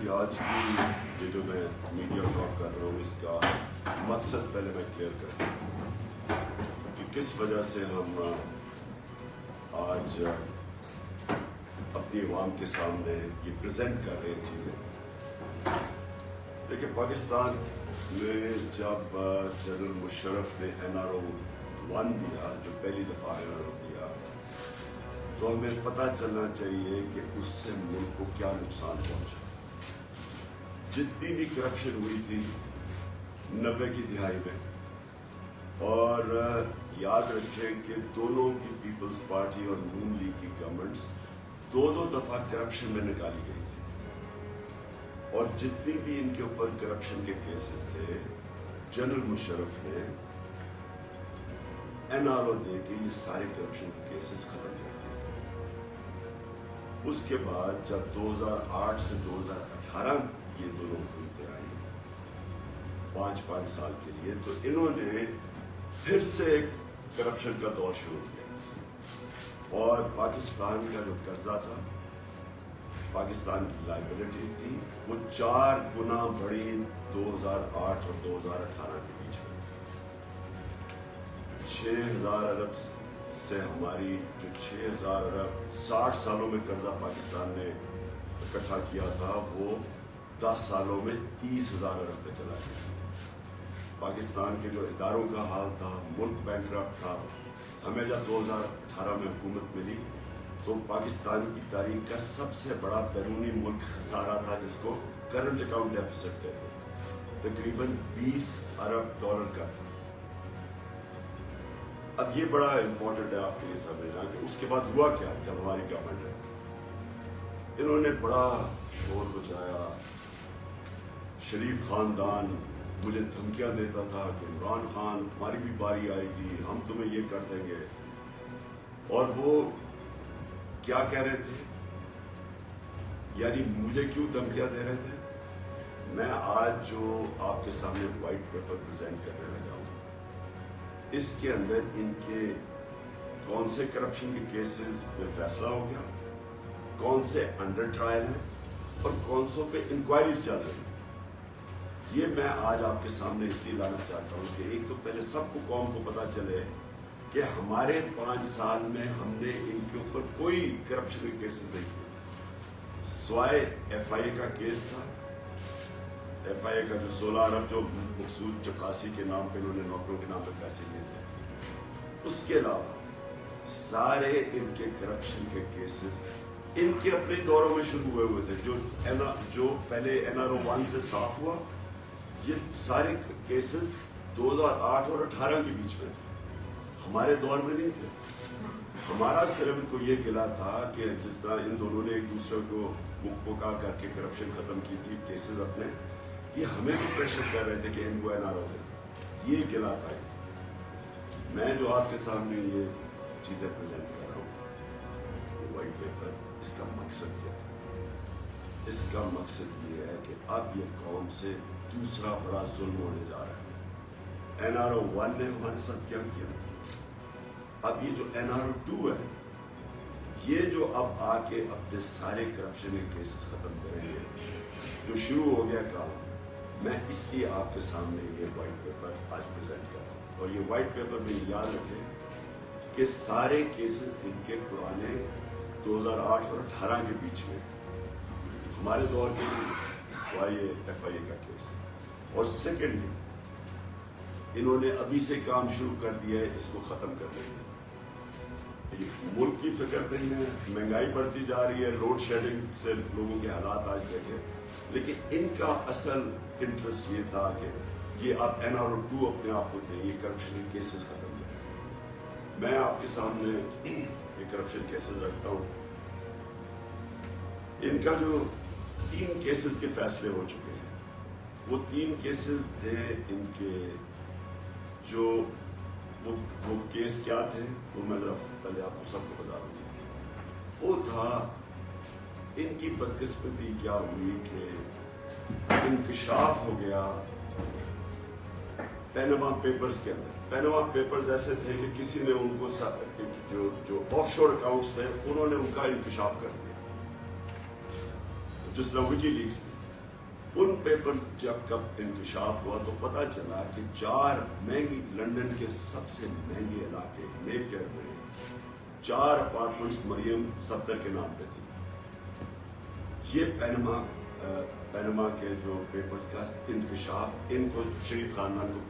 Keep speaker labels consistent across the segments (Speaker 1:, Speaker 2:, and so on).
Speaker 1: کہ آج کی یہ جو میں میڈیا ٹاک کر رہا ہوں اس کا مقصد پہلے میں کلیئر کر دوں کہ کس وجہ سے ہم آج اپنی عوام کے سامنے یہ پریزنٹ کر رہے ہیں چیزیں. دیکھیں پاکستان میں جب جنرل مشرف نے NRO-1 دیا, جو پہلی دفعہ NRO دیا, تو ہمیں پتہ چلنا چاہیے کہ اس سے ملک کو کیا نقصان پہنچا. جتنی بھی کرپشن ہوئی تھی 90 کی دہائی میں, اور یاد رکھیں کہ دونوں کی پیپلز پارٹی اور نون لیگ کی گورنمنٹس دو دفعہ کرپشن میں نکالی گئی تھی, اور جتنی بھی ان کے اوپر کرپشن کے کیسز تھے جنرل مشرف نے NRO دے کے یہ سارے کرپشن کے کیسز ختم کر دیے. اس کے بعد جب 2008 سے 2018 یہ دونوں حکومتیں آئی 5 سال کے لیے, تو انہوں نے پھر سے ایک کرپشن کا دور شروع کیا, اور پاکستان کا جو قرضہ تھا, پاکستان کی لائبلٹیز تھی, وہ 4 گنا بڑی 2008 اور 2018 کے بیچ میں. 6,000 ارب سے ہماری جو 6,000 ارب 60 سالوں میں قرضہ پاکستان نے اکٹھا کیا تھا, وہ 10 سالوں میں 30,000 ارب پہ چلا گیا. پاکستان کے جو اداروں کا حال تھا, ملک بینکرپٹ تھا. ہمیں جب 2018 میں حکومت ملی تو پاکستان کی تاریخ کا سب سے بڑا بیرونی ملک خسارہ تھا, جس کو کرنٹ اکاؤنٹ ڈیفیسٹ کہتے ہیں, تقریباً 20 ارب ڈالر کا. اب یہ بڑا امپورٹنٹ ہے آپ کے لیے سمجھنا کہ اس کے بعد ہوا کیا جب ہماری گورنمنٹ ہے. انہوں نے بڑا شور مچایا, شریف خاندان مجھے دھمکیاں دیتا تھا کہ عمران خان ہماری بھی باری آئے گی, ہم تمہیں یہ کر دیں گے. اور وہ کیا کہہ رہے تھے, یعنی مجھے کیوں دھمکیاں دے رہے تھے. میں آج جو آپ کے سامنے وائٹ پیپر پریزنٹ کرنے لگا ہوں, اس کے اندر ان کے کون سے کرپشن کے کیسز میں فیصلہ ہو گیا, کون سے انڈر ٹرائل ہیں, اور کون سوں پہ انکوائریز چل رہی ہیں. یہ میں آج آپ کے سامنے اس لیے لانا چاہتا ہوں کہ ایک تو پہلے سب کو قوم کو پتہ چلے کہ ہمارے 5 سال میں ہم نے ان کے اوپر کوئی کرپشن کے کیسز نہیں کیے, سوائے FIA کا کیس تھا. FIA کا جو 16 ارب جو مقصود چپراسی کے نام پہ انہوں نے نوکروں کے نام پہ پیسے لیے تھے, اس کے علاوہ سارے ان کے کرپشن کے کیسز ان کے اپنے دوروں میں شروع ہوئے تھے. جو پہلے NRO-1 سے صاف ہوا, یہ سارے کیسز 2008 اور 18 کے بیچ میں تھے, ہمارے دور میں نہیں تھے. ہمارا صرف کو یہ گلا تھا کہ جس طرح ان دونوں نے ایک دوسرے کو مکمکا کر کے کرپشن ختم کی تھی کیسز اپنے, یہ ہمیں بھی پریشر کر رہے تھے کہ ان کو NRO دے. یہ گلا تھا. میں جو آپ کے سامنے یہ چیزیں پریزنٹ کر رہا ہوں, یہ وائٹ پیپر, اس کا مقصد کیا ہے؟ اس کا مقصد یہ ہے کہ اب یہ قوم سے دوسرا بڑا ظلم ہونے جا رہا ہے. NRO-1 نے ہمارے ساتھ کیا کیا, اب یہ جو NRO-2 ہے, یہ جو اب آ کے اپنے سارے کرپشن کے کیسز ختم کریں گے, جو شروع ہو گیا کام, میں اس لیے آپ کے سامنے یہ وائٹ پیپر آج پریزنٹ کر رہا ہوں. اور یہ وائٹ پیپر میں یاد رکھیں کہ سارے کیسز ان کے پرانے 2008 اور 18 کے بیچ میں, ہمارے دور کے سوائے FIA کا کیس. اور سیکنڈلی انہوں نے ابھی سے کام شروع کر دیا ہے اس کو ختم کرنے کے. ملک کی فکر نہیں ہے, مہنگائی بڑھتی جا رہی ہے, لوڈ شیڈنگ سے لوگوں کے حالات آج دیکھے, لیکن ان کا اصل انٹرسٹ یہ تھا کہ یہ اب NRO-2 اپنے آپ کو دیں, یہ کرپشن کے کیسز ختم کریں. میں آپ کے سامنے یہ کرپشن کیسز رکھتا ہوں. ان کا جو 3 کیسز کے فیصلے ہو چکے ہیں, وہ 3 کیسز تھے ان کے, جو وہ کیس کیا تھے وہ میں ذرا پہلے آپ کو سب کو بتا دوں. وہ تھا ان کی بدقسمتی کیا ہوئی کہ انکشاف ہو گیا پیناما پیپرز کے اندر. پیناما پیپرز ایسے تھے کہ کسی نے ان کو جو آف شور اکاؤنٹس تھے انہوں نے ان کا انکشاف کر دیا, جس طرح وکی لیکس تھی. उन पेपर जब कब इंकशाफ हुआ तो पता चला कि 4 महंगी लंदन के सबसे महंगे इलाके मेफेयर में 4 अपार्टमेंट्स मरियम सफ्दर के नाम पे थी। ये पैनमा के जो पेपर्स का इंकशाफ इनको शरीफ खानदान को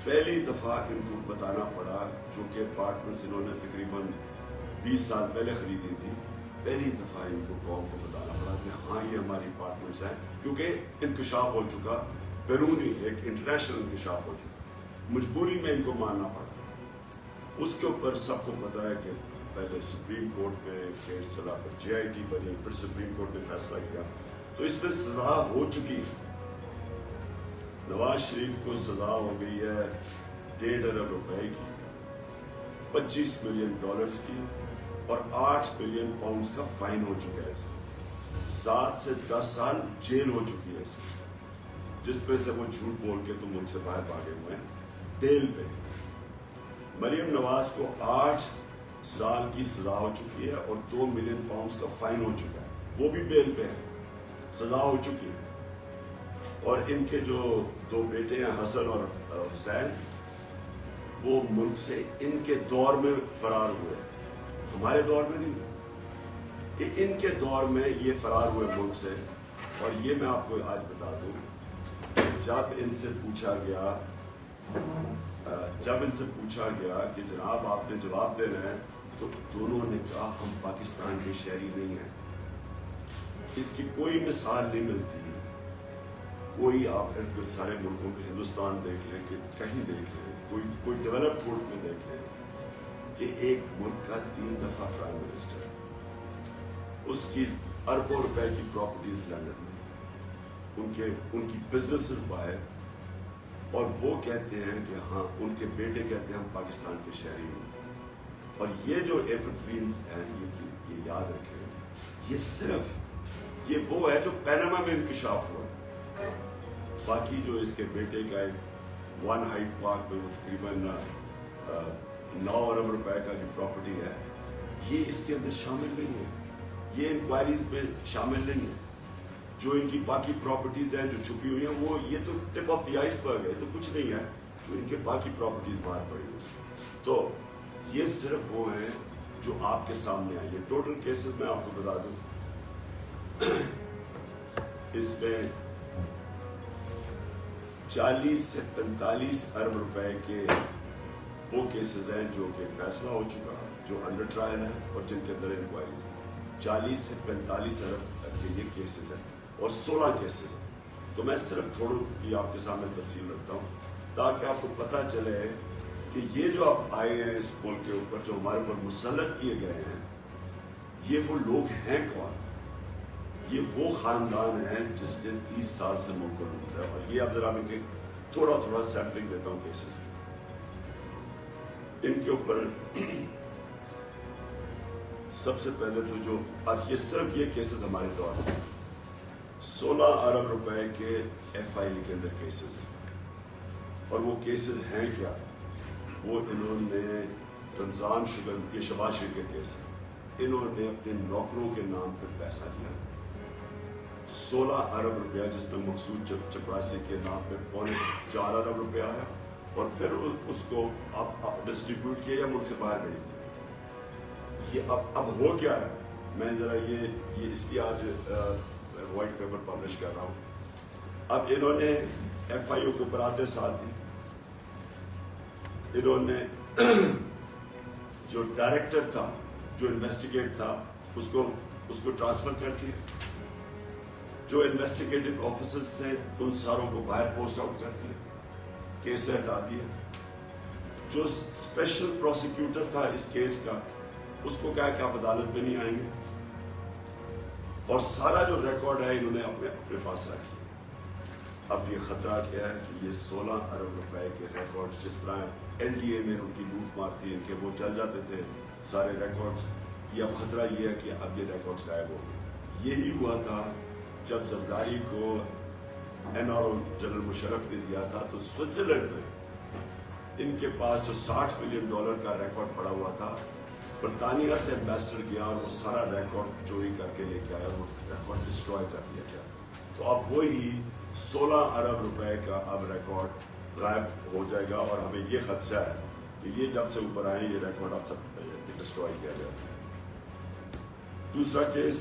Speaker 1: पहली दफा इनको बताना पड़ा, जो कि अपार्टमेंट्स इन्होंने तकरीबन 20 साल पहले खरीदी थी। पहली दफा इनको कौम को बताना पड़ा कि हाँ ये हमारी अपार्टमेंट्स हैं, क्योंकि इंकशाफ हो चुका, बैरूनी एक इंटरनेशनल इंकशाफ हो चुका, मजबूरी में इनको मानना पड़ा। उसके ऊपर सबको पता है कि पहले सुप्रीम कोर्ट में केस चला, फिर JIT बनी, फिर सुप्रीम कोर्ट ने फैसला किया, तो इसमें सजा हो चुकी है। नवाज शरीफ को सजा हो गई है 1.5 अरब रुपए की, 25 मिलियन डॉलर्स की और 8 मिलियन पाउंड्स का फाइन हो चुका है इसमें। 7 से 10 साल जेल हो चुकी है इसमें, जिसपे से वो झूठ बोल के तो मुल्क से बाहर भागे हुए हैं बेल पे। मरियम नवाज को 8 साल की सजा हो चुकी है और 2 मिलियन पाउंड्स का फाइन हो चुका है, वो भी बेल पे है, सजा हो चुकी है। और इनके जो 2 बेटे हैं हसन और हुसैन, वो मुल्क से इनके दौर में फरार हुए, हमारे दौर में नहीं, इनके दौर में ये फरार हुए मुल्क से। और ये मैं आपको आज बता दूं, जब इनसे पूछा गया कि जनाब आपने जवाब देना है, तो दोनों ने कहा हम पाकिस्तान के शहरी नहीं हैं। इसकी कोई मिसाल नहीं मिलती। कोई आप सारे मुल्कों के हिंदुस्तान देख लें कि कहीं देख लें, कोई डेवलप्ड मुल्क में देख लें कि एक मुल्क का 3 दफा प्राइम मिनिस्टर, उसकी अरबों रुपए की प्रॉपर्टीज लंदन में, उनकी बिजनेसेस बाहर, और वो कहते हैं कि हाँ, उनके बेटे कहते हैं हम पाकिस्तान के शहरी हैं। और ये जो एफर्टफीन्स हैं, ये याद रखें, ये वो है जो पैनामा में इंकशाफ हुआ। बाकी जो इसके बेटे का एक 1 हाइट पार्क में तकरीबन 9 अरब रुपए का जो प्रॉपर्टी है, ये इसके अंदर शामिल नहीं है, ये इंक्वायरीज में शामिल नहीं है। जो इनकी बाकी प्रॉपर्टीज हैं जो छुपी हुई हैं, वो ये तो टिप ऑफ द आइसबर्ग है, तो कुछ नहीं है जो इनके बाकी प्रॉपर्टीज बाहर पड़ी हुई। तो ये सिर्फ वो हैं जो आपके सामने आए। ये टोटल केसेस मैं आपको बता दूं, इसमें 40 से 45 अरब रुपए के वो केसेस हैं जो कि फैसला हो चुका, जो अंडर ट्रायल है और जिनके अंदर इंक्वायरी। 40 से 45 अरब के ये केसेस हैं और 16 केसेस हैं। तो मैं सिर्फ थोड़ी की आपके सामने तफसील रखता हूँ, ताकि आपको पता चले कि ये जो आप आए हैं इस मुल्क के ऊपर, जो हमारे ऊपर मुसल्लत किए गए हैं, ये वो लोग हैं कौन? ये वो खानदान है जिसने 30 साल से मुल्क को लूटा है। और ये अब जरा मैं थोड़ा सैम्पलिंग देता हूँ केसेस की। इनके ऊपर सबसे पहले तो जो, अब ये सिर्फ ये केसेस हमारे दौर में 16 अरब रुपए के FIA के अंदर केसेस हैं। और वो केसेस हैं क्या? वो इन्होंने रमजान शुगर, ये शबाज शरीफ के केस है, इन्होंने अपने नौकरों के नाम पर पैसा लिया 16 अरब रुपया, जिसमें मकसूद चपरासी के नाम पे 4 अरब रुपया आया, और फिर उसको आप डिस्ट्रीब्यूट किया या मुल्क से बाहर भेज दिया। ये अब हो क्या है, मैं जरा ये इसकी आज वाइट पेपर पब्लिश कर रहा हूँ। अब इन्होंने FIO के ऊपर आते साथ ही इन्होंने जो डायरेक्टर था, जो इन्वेस्टिगेट था, उसको ट्रांसफर कर दिया। जो इन्वेस्टिगेटिव ऑफिसर्स थे उन सारों को बाहर पोस्ट आउट कर दिया, केस से हटा दिया। जो स्पेशल प्रोसिक्यूटर था इस केस का, उसको क्या कि आप अदालत में नहीं आएंगे, और सारा जो रिकॉर्ड है इन्होंने अपने पास रखी। अब ये खतरा क्या है कि ये 16 अरब रुपए के रिकॉर्ड, जिस तरह NDA में उनकी लूट मार थी, इनके वो चल जाते थे सारे रिकॉर्ड्स, ये अब खतरा ये है कि अब ये रिकॉर्ड्स गायब हो गए। यही हुआ था जब जरदारी को NRO जनरल मुशर्रफ ने दिया था, तो स्विट्जरलैंड में इनके पास जो $60 मिलियन का रिकॉर्ड पड़ा हुआ था, बरतानिया से एम्बेसडर गया और वो सारा रिकॉर्ड चोरी करके लेके आया, वो रिकॉर्ड डिस्ट्रॉय कर दिया गया। تو اب وہی 16 ارب روپے کا اب ریکارڈ غائب ہو جائے گا، اور ہمیں یہ خدشہ ہے کہ یہ جب سے اوپر آئے یہ ریکارڈ اب ڈسٹروائے کیا جائے۔ دوسرا کیس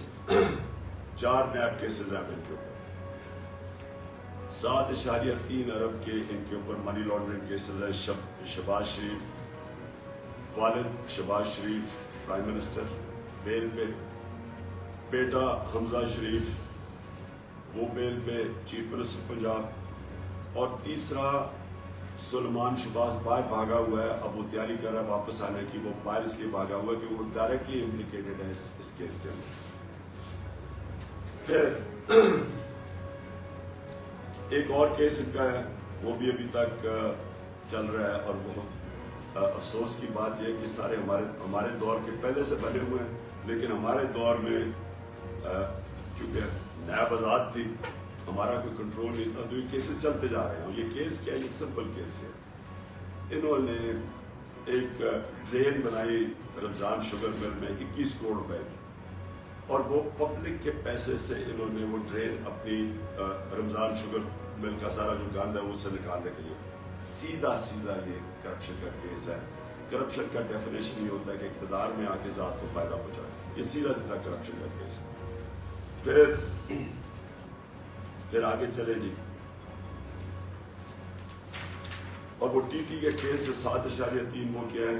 Speaker 1: 4 نیب کیسز ہیں ان کے اوپر، 7.3 ارب کے ان کے اوپر منی لانڈرنگ کیسز ہیں۔ شہباز شریف، والد شہباز شریف پرائم منسٹر بیل پہ، بیٹا حمزہ شریف وہ بیل پہ چیف منسٹر پنجاب، اور تیسرا سلمان شہباز باہر بھاگا ہوا ہے، اب وہ تیاری کر رہا ہے واپس آنے کی۔ وہ باہر اس لیے بھاگا ہوا ہے کہ وہ ڈائریکٹلی امپلیکیٹڈ ہے اس کیس کے اندر۔ پھر ایک اور کیس ان کا ہے، وہ بھی ابھی تک چل رہا ہے، اور وہ افسوس کی بات یہ ہے کہ سارے ہمارے دور کے پہلے سے بنے ہوئے ہیں، لیکن ہمارے دور میں کیونکہ نیب آزاد تھی، ہمارا کوئی کنٹرول نہیں تھا، تو یہ کیسز چلتے جا رہے ہیں۔ یہ کیس کیا ہے؟ یہ سمپل کیس ہے۔ انہوں نے ایک ڈرین بنائی رمضان شوگر مل میں 21 کروڑ روپے کی، اور وہ پبلک کے پیسے سے انہوں نے وہ ڈرین اپنی رمضان شوگر مل کا سارا جو گند ہے اس سے نکالنے کے لیے، سیدھا یہ کرپشن کا کیس ہے۔ کرپشن کا ڈیفینیشن یہ ہوتا ہے کہ اقتدار میں آ کے ذات کو فائدہ پہنچائے، یہ سیدھا کرپشن کا کیس ہے۔ پھر آگے چلے جی، اور وہ ٹی ٹی کے کیس 7.3 وہ کیا ہے،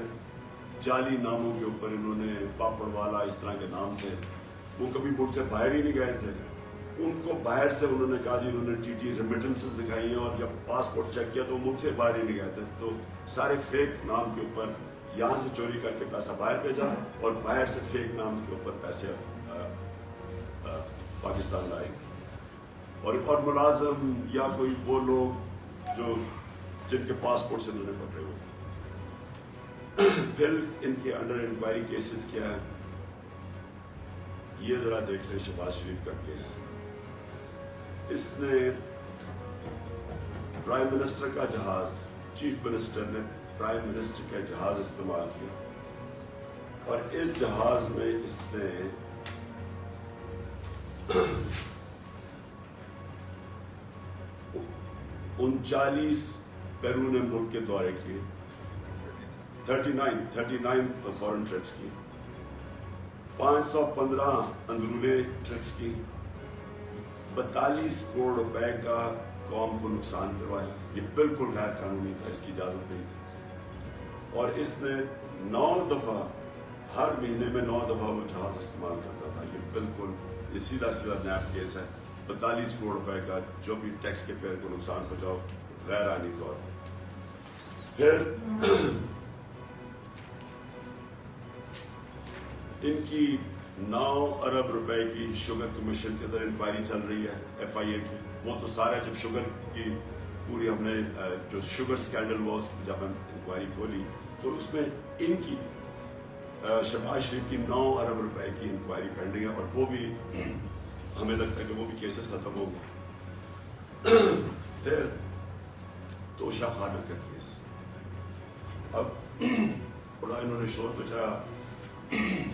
Speaker 1: جعلی ناموں کے اوپر انہوں نے، پاپڑ والا اس طرح کے نام تھے، وہ کبھی ملک سے باہر ہی نہیں گئے تھے، ان کو باہر سے انہوں نے کہا جی انہوں نے ٹی ٹی ریمیٹنسز دکھائی ہیں، اور جب پاسپورٹ چیک کیا تو وہ ملک سے باہر ہی نہیں گئے تھے، تو سارے فیک نام کے اوپر یہاں سے چوری کر کے پیسہ باہر بھیجا، اور باہر سے فیک نام کے اوپر پیسے پاکستان لائے، اور ملازم یا کوئی وہ لوگ جو جن کے پاسپورٹ سے انہوں نے پکڑے ہوئے۔ پھر ان کے انڈر انکوائری کیسز کیا ہے، یہ ذرا دیکھ لیں۔ شہباز شریف کا کیس، اس نے پرائم منسٹر کا جہاز، چیف منسٹر نے پرائم منسٹر کا جہاز استعمال کیا، اور اس جہاز میں اس نے 39 بیرون ملک کے دورے کیے، 39 فورن ٹرپس کی، 515 اندرونی ٹرپس کی، 42 کروڑ روپے کا قوم کو نقصان کروایا۔ یہ بالکل غیر قانونی تھا، اس کی اجازت نہیں تھی، اور اس نے 9 دفعہ، ہر مہینے میں 9 دفعہ وہ جہاز استعمال کرتا تھا۔ یہ بالکل یہ سیدھا نیب کیس ہے۔ 42 کروڑ روپے کا جو بھی ٹیکس کے پیئر کو نقصان پہنچاؤ غیر آئینی طور پر۔ پھر ان کی 9 ارب روپے کی شوگر کمیشن کے اندر انکوائری چل رہی ہے، ایف آئی اے کی۔ وہ تو سارا جب شوگر کی پوری ہم نے جو شوگر سکینڈل ہوا، جب ہم انکوائری کھولی تو اس میں ان کی شہباز شریف کی 9 ارب روپے کی انکوائری پینڈنگ ہے، اور وہ بھی ہمیں لگتا ہے کہ وہ بھی کیسز ختم ہو گئے۔ پھر توشہ خانہ کا کیس، اب بڑا انہوں نے شور مچایا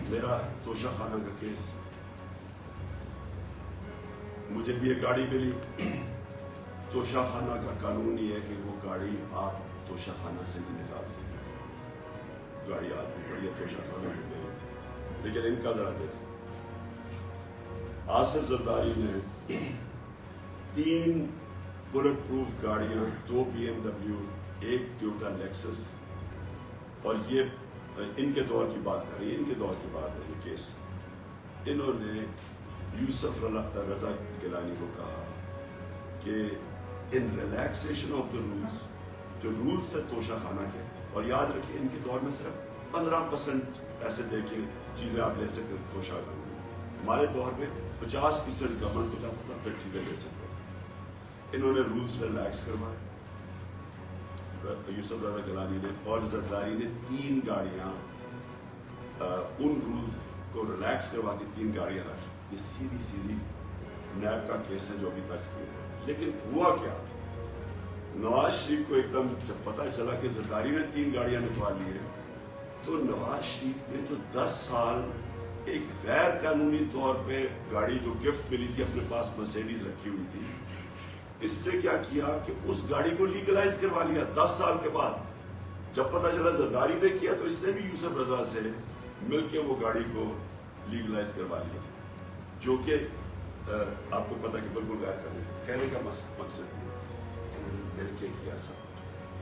Speaker 1: میرا توشہ خانہ کا کیس۔ مجھے بھی ایک گاڑی ملی، توشہ خانہ کا قانون یہ ہے کہ وہ گاڑی آپ توشہ خانہ سے نہیں نکال سکتے، گاڑی آدمی بڑی توشہ خانہ میں گئی۔ لیکن ان کا ذرا دیکھیں، آصف زرداری نے 3 بلٹ پروف گاڑیاں، 2 BMW، 1 ٹویوٹا لیکسس، اور یہ ان کے دور کی بات کر رہی ہے، ان کے دور کی بات ہے یہ کیس۔ انہوں نے یوسف رضا گیلانی کو کہا کہ ان ریلیکسیشن آف دا رولز، جو رولز سے توشہ خانہ کے، اور یاد رکھیے ان کے دور میں صرف 15% پیسے دے کے چیزیں آپ لے سکتے توشہ خانہ میں، ہمارے دور میں 50% گورنمنٹ کو جاتا تھا پھر چیزیں لے سکتے۔ انہوں نے رولز ریلیکس کروائے یوسف رضا گیلانی نے، اور زرداری نے 3 گاڑیاں ان رولز کو ریلیکس کروا کے 3 گاڑیاں رکھی۔ یہ سیدھی نیب کا کیس ہے جو ابھی تک ہوئی ہے۔ لیکن ہوا کیا، نواز شریف کو ایک دم جب پتہ چلا کہ زرداری نے 3 گاڑیاں نکال لی ہیں، تو نواز شریف نے جو 10 سال एक गैर कानूनी तौर पे गाड़ी जो गिफ्ट मिली थी, अपने पास मर्सिडीज रखी हुई थी, इसने क्या किया कि उस गाड़ी को लीगलाइज करवा लिया 10 साल के बाद। जब पता चला जरदारी ने किया तो इसने भी यूसुफ रजा से मिलके वो गाड़ी को लीगलाइज करवा लिया, जो कि आपको पता कि बिल्कुल गैर कहने का मकसद मिलके किया सब।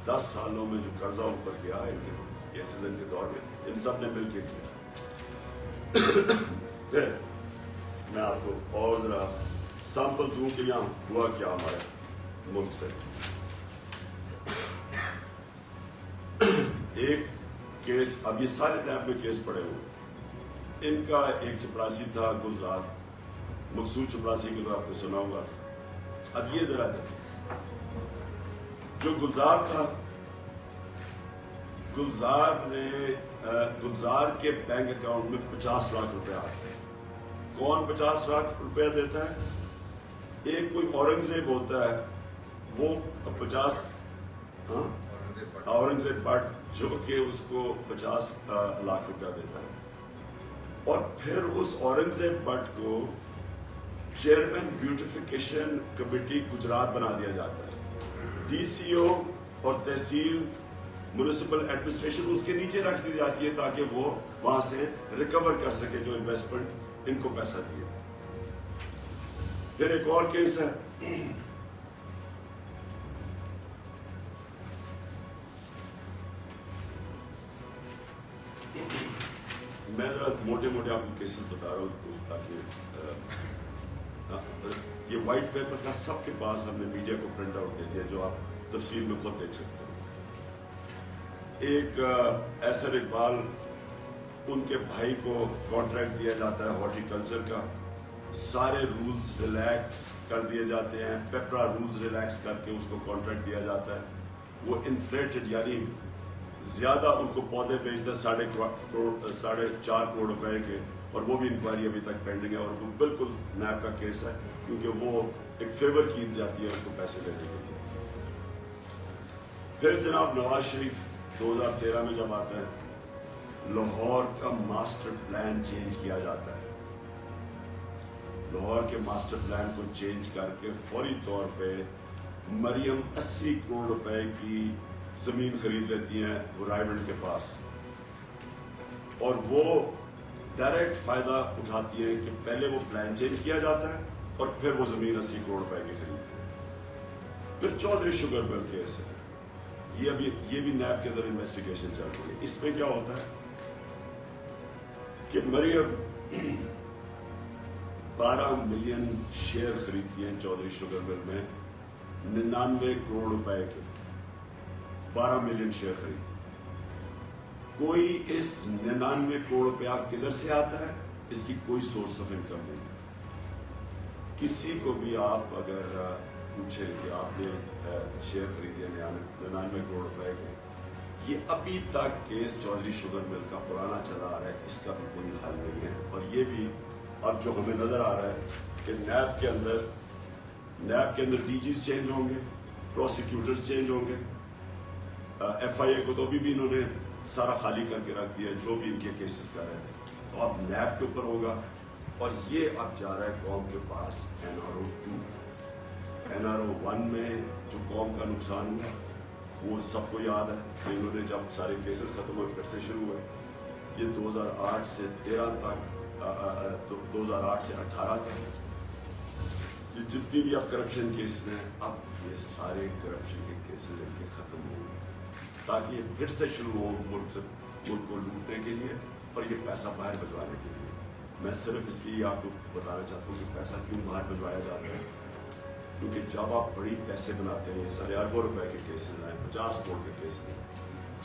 Speaker 1: 10 सालों में जो कर्जा ऊपर गया इनके केसेस के दौर में, इन सब ने मिलके किया। फिर मैं आपको और जरा सैंपल दूं कि यहाँ हुआ क्या हमारे मुल्क से। एक केस, अब ये सारे नैब में केस पड़े हुए, इनका एक चपरासी था गुलजार, मकसूद चपरासी को तो आपको सुना होगा। अब ये जरा जो गुलजार था, गुलजार के बैंक अकाउंट में 50 लाख रुपए आते हैं। कौन 50 लाख रुपया देता है? एक कोई औरंगजेब होता है, वो 50, हाँ, औरंगजेब बट, जो कि उसको 50 लाख रुपया देता है। और फिर उस औरंगजेब बट को चेयरमैन ब्यूटिफिकेशन कमेटी गुजरात बना दिया जाता है। डीसीओ और तहसील म्युनिसिपल एडमिनिस्ट्रेशन उसके नीचे रख दी जाती है ताकि वो वहां से रिकवर कर सके जो इन्वेस्टमेंट इनको पैसा दिए। फिर एक और केस है, मैं जरा मोटे मोटे आपको केसेस बता रहा हूँ ताकि ये व्हाइट पेपर का सबके पास हमने मीडिया को प्रिंट आउट दे दिया, जो आप तफसील में खुद देख सकते हो। एक एसर इकबाल, उनके भाई को कॉन्ट्रैक्ट दिया जाता है हॉर्टिकल्चर का, सारे रूल्स रिलैक्स कर दिए जाते हैं, पेपरा रूल्स रिलैक्स करके उसको कॉन्ट्रैक्ट दिया जाता है। वो इन्फ्लेटेड यानी ज्यादा उनको पौधे बेचते 4.5 करोड़ रुपए के, और वो भी इंक्वायरी अभी तक पेंडिंग है, और वो बिल्कुल नैब का केस है क्योंकि वो एक फेवर की जाती है उसको पैसे देने के लिए। फिर जनाब नवाज शरीफ 2013 में जब आता है, लाहौर का मास्टर प्लान चेंज किया जाता है। लाहौर के मास्टर प्लान को चेंज करके फौरी तौर पे मरियम 80 करोड़ रुपए की जमीन खरीद लेती हैं वो रायबंड के पास, और वो डायरेक्ट फायदा उठाती है कि पहले वो प्लान चेंज किया जाता है और फिर वो जमीन 80 करोड़ रुपए की खरीदती है। फिर चौधरी शुगर मिल केस है, ये भी नैब के अंदर इन्वेस्टिगेशन चल रही है। इसमें क्या होता है कि मरियम 12 मिलियन शेयर खरीदती हैं चौधरी शुगर मिल में, 99 करोड़ रुपए के 12 मिलियन शेयर खरीदती। कोई इस 99 करोड़ रुपया किधर से आता है, इसकी कोई सोर्स ऑफ इनकम नहीं है। किसी को भी आप अगर पूछे कि आपने शेयर खरीदे 99 करोड़ रुपए के, ये अभी तक केस चौधरी शुगर मिल का पुराना चला आ रहा है, इसका भी कोई हल नहीं है। और ये भी अब जो हमें नजर आ रहा है कि नैब के अंदर डीजीज चेंज होंगे, प्रोसिक्यूटर्स चेंज होंगे, एफआईए को तो भी इन्होंने सारा खाली करके रख दिया जो भी इनके केसेस कर रहे थे, तो अब नैब के ऊपर होगा। और ये अब जा रहा है कौम के पास NRO 2। NRO 1 में जो कौम का नुकसान हुआ वो सबको याद है कि इन्होंने जब सारे केसेस खत्म हुए फिर से शुरू हुए, ये 2008 से 13 तक 2008 से 18 तक ये जितनी भी अब करप्शन केसेस हैं, अब ये सारे करप्शन के केसेस इनके खत्म होंगे ताकि ये फिर से शुरू हो मुल्क को लूटने के लिए और ये पैसा बाहर भिजवाने के लिए। मैं सिर्फ इसलिए आपको बताना चाहता हूँ कि पैसा क्यों बाहर भिजवाया जाता है, क्योंकि जब आप बड़ी पैसे बनाते हैं, सारे अरबों रुपए के केसेस हैं, 50 करोड़ के केसेस,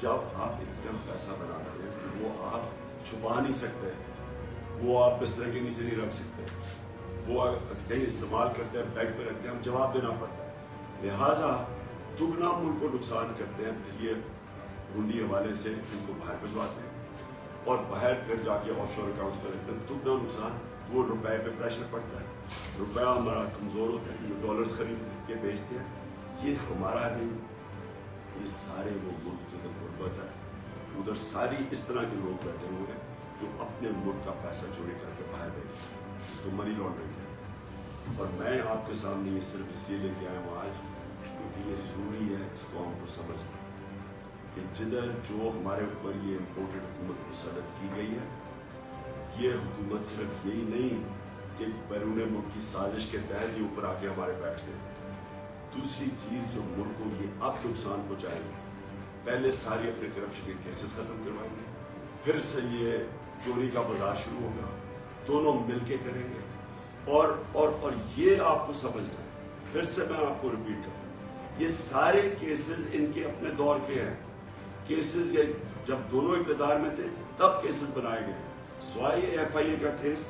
Speaker 1: जब आप इतना पैसा बना रहे हैं तो वो आप छुपा नहीं सकते, वो आप बिस्तर के नीचे नहीं रख सकते, वो कहीं इस्तेमाल करते हैं, बैंक पे रखते हैं, हम जवाब देना पड़ता है। लिहाजा दुगना मुल्क को नुकसान करते हैं, फिर ये हुंडी हवाले से इनको बाहर भिजवाते हैं और बाहर फिर जाके ऑफशोर अकाउंट्स पर रखते हैं। दुगना नुकसान, वो रुपए पे प्रेशर पड़ता है, रुपया हमारा कमजोर होता है, डॉलर्स खरीद के बेचते हैं, ये हमारा नहीं, ये सारे वो मुल्क जिधर गुर्बत है उधर सारी इस तरह के लोग बैठे हुए हैं जो अपने मुल्क का पैसा चोरी करके बाहर भेजे, जिसको मनी लॉन्ड्रिंग है। और मैं आपके सामने ये सिर्फ इसलिए लेके आया हूँ आज क्योंकि ये ज़रूरी है इस कौम को समझना कि जिधर जो हमारे ऊपर ये इम्पोर्टेड हुकूमत मुसल्लत की गई है, ये हुकूमत सिर्फ यही नहीं कि बैरून मुल्क की साजिश के तहत ये ऊपर आके हमारे बैठ गए। दूसरी चीज़ जो मुल्क को ये अब नुकसान पहुँचाएगी, पहले सारे अपने करप्शन के केसेस खत्म करवाएंगे, फिर से ये चोरी का बाजार शुरू होगा, दोनों मिलके करेंगे। और ये आपको समझना है, फिर से मैं आपको रिपीट करूँ, ये सारे केसेस इनके अपने दौर के हैं। केसेस ये जब दोनों इक़्तिदार में थे तब केसेस बनाए गए, स्वाई FIA का केस,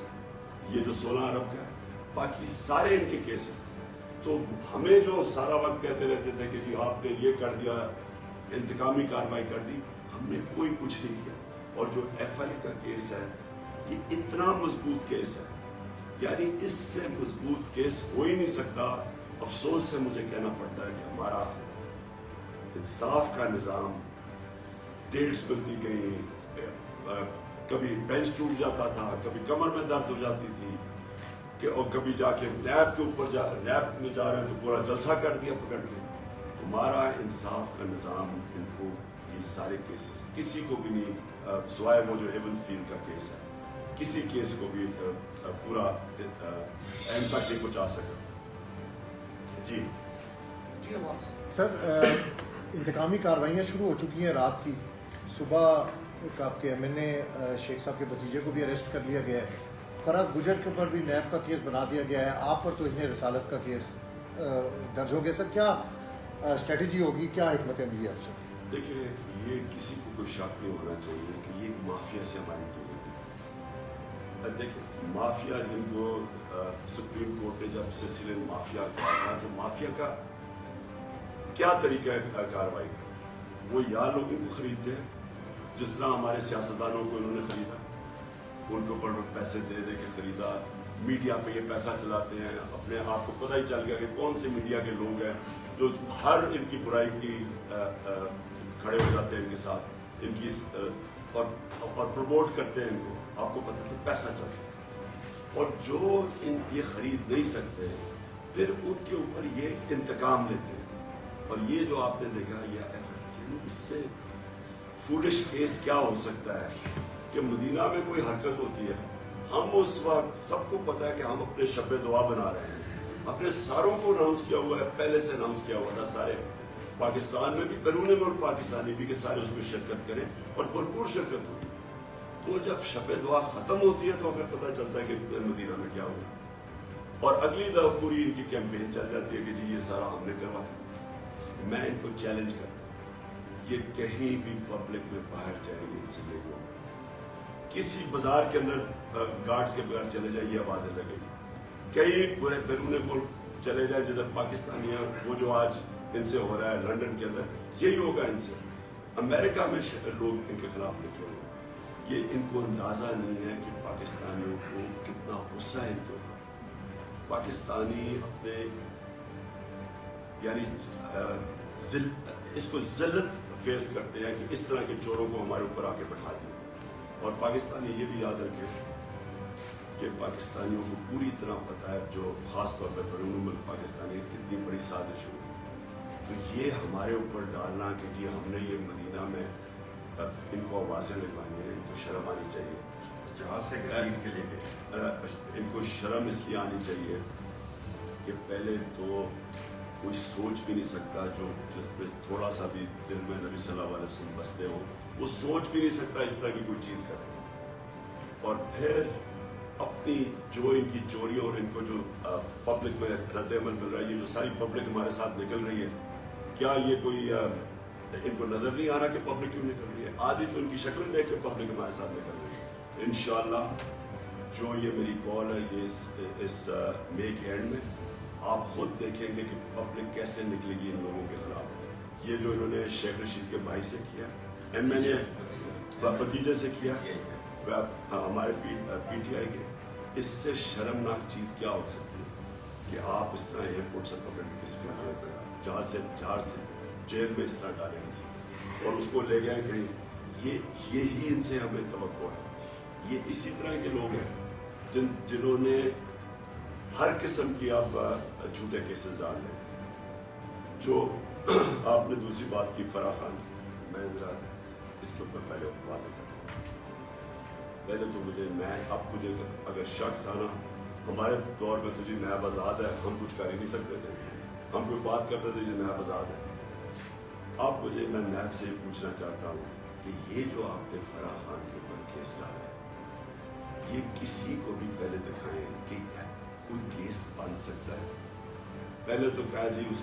Speaker 1: ये जो 16 अरब का है, बाकी सारे इनके केसेस थे। तो हमें जो सारा वक्त कहते रहते थे कि जी आपने ये कर दिया, इंतकामी कार्रवाई कर दी, हमने कोई कुछ नहीं किया। और जो FIA का केस है, ये इतना मजबूत केस है, यानी इससे मजबूत केस हो ही नहीं सकता। अफसोस से मुझे कहना पड़ता है कि हमारा इंसाफ का निज़ाम, डेट्स मिलती गई, कभी बेंच टूट जाता था, कभी कमर में दर्द हो जाती थी कि और कभी जाके नैब के ऊपर नैब में जा रहे हैं तो पूरा जलसा कर दिया पकड़ के। हमारा इंसाफ का निज़ाम इनको ये सारे केसेस किसी को भी नहीं, सिवाय वो जो हेवन फील्ड का केस है, किसी केस को भी पूरा एंड तक नहीं पहुँचा सका। जी
Speaker 2: सर, इंतकामी कार्रवाइयाँ शुरू हो चुकी हैं। रात की सुबह एक आपके MNA शेख साहब के भतीजे को भी अरेस्ट कर लिया गया है। फराज गुजर के ऊपर भी नैब का केस बना दिया गया है। आप पर तो इन्हें रसालत का केस दर्ज हो गया। सर, क्या स्ट्रेटजी होगी, क्या हिकमत अमली है आपसे?
Speaker 1: देखिए, ये किसी को कोई शक नहीं होना चाहिए कि ये माफिया से हमारी डीलिंग है। देखिए, माफिया जिनको सुप्रीम कोर्ट ने जब सिसिलियन माफिया कहा था, तो माफिया का क्या तरीका है कार्रवाई का? वो या लोगों को खरीदते हैं, जिस तरह हमारे सियासतदानों को इन्होंने खरीदा, उनको ऊपर पैसे दे दे के खरीदा, मीडिया पे ये पैसा चलाते हैं। अपने आप को पता ही चल गया कि कौन से मीडिया के लोग हैं जो हर इनकी बुराई की खड़े हो जाते हैं इनके साथ, इनकी और प्रमोट करते हैं इनको। आपको पता है कि पैसा चलता है, और जो ये खरीद नहीं सकते फिर उनके ऊपर ये इंतकाम लेते हैं। और ये जो आपने देखा, ये इससे फूलिश केस क्या हो सकता है कि मदीना में कोई हरकत होती है, हम उस वक्त सबको पता है कि हम अपने शब दुआ बना रहे हैं, अपने सारों को अनाउंस किया हुआ है, पहले से अनाउंस किया हुआ था, सारे पाकिस्तान में भी, बैरून मुल्क पाकिस्तानी भी, कि सारे उसमें शिरकत करें और भरपूर शिरकत हुई। तो जब शब दुआ खत्म होती है तो हमें पता चलता है कि मदीना में क्या हुआ, और अगली दफा पूरी इनकी कैंपेन चल जाती है कि जी ये सारा हमने करवाया। मैं इनको चैलेंज करता हूँ, ये कहीं भी पब्लिक में बाहर जाएंगे, इनसे नहीं होगा। किसी बाजार के अंदर गार्ड्स के बगैर चले जाए, ये आवाज़ें लगेगी। कई बुरे बैरून मुल्क चले जाए जिधर पाकिस्तानी है, वो जो आज इनसे हो रहा है लंदन के अंदर, यही होगा इनसे। अमेरिका में लोग इनके खिलाफ निकलेंगे। ये इनको अंदाज़ा नहीं है कि पाकिस्तानियों को कितना गुस्सा है इनको। पाकिस्तानी अपने यानी इसको जिल्लत फेस करते हैं कि इस तरह के चोरों को हमारे ऊपर आके बैठा दिया। और पाकिस्तानी ये भी याद रखें कि पाकिस्तानियों को पूरी तरह पता है, जो ख़ास तौर पर बैरून मुल्क पाकिस्तानी, कितनी बड़ी साजिश हुई। तो ये हमारे ऊपर डालना कि जी हमने ये मदीना में इनको आवाज़ें लगवानी है, इनको शर्म आनी चाहिए।
Speaker 3: जहाज से के लिए
Speaker 1: इनको शर्म इसलिए आनी चाहिए कि पहले तो कोई सोच भी नहीं सकता जो जिसमें थोड़ा सा भी दिल में नबी सल्लल्लाहु अलैहि वसल्लम बसते हो, वो सोच भी नहीं सकता इस तरह की कोई चीज़ करे। और फिर अपनी जो इनकी चोरियों और इनको जो पब्लिक में रद्द-ए-अमल मिल रहा है, ये जो सारी पब्लिक हमारे साथ निकल रही है, क्या ये कोई इनको नज़र नहीं आ रहा कि पब्लिक क्यों निकल रही है? आधी तो इनकी शक्ल देख के पब्लिक हमारे साथ निकल रही है। इंशाअल्लाह जो ये मेरी कॉल है, ये इस मई के एंड में आप खुद देखेंगे कि पब्लिक कैसे निकलेगी इन लोगों के खिलाफ। ये जो इन्होंने शेख रशीद के भाई से किया, MNA भतीजे से किया, हमारे PTI के, इससे शर्मनाक चीज़ क्या हो सकती है कि आप इस तरह एयरपोर्ट से पकड़ के किसी को जहाज से जेल में इस तरह डालें किसी और उसको ले गए कहीं। ये ही इनसे हमें तवक्को है। یہ اسی طرح کے لوگ ہیں جنہوں نے ہر قسم کی آپ جھوٹے کیسز ڈال لیں. جو آپ نے دوسری بات کی فرح خان، میں ذرا اس کے اوپر پہلے واضح کرتا ہوں. پہلے تو مجھے اگر شک تھا نا، ہمارے دور میں تو جی نیب آزاد ہے، ہم کچھ کر ہی نہیں سکتے تھے، ہم کوئی بات کرتے تھے جی نیب آزاد ہے. اب میں نیب سے پوچھنا چاہتا ہوں کہ یہ جو آپ نے فرح خان کے اوپر کیس ڈالا ہے، یہ کسی کو بھی پہلے دکھائیں کہ کوئی کیس بن سکتا ہے. پہلے تو کہا جی اس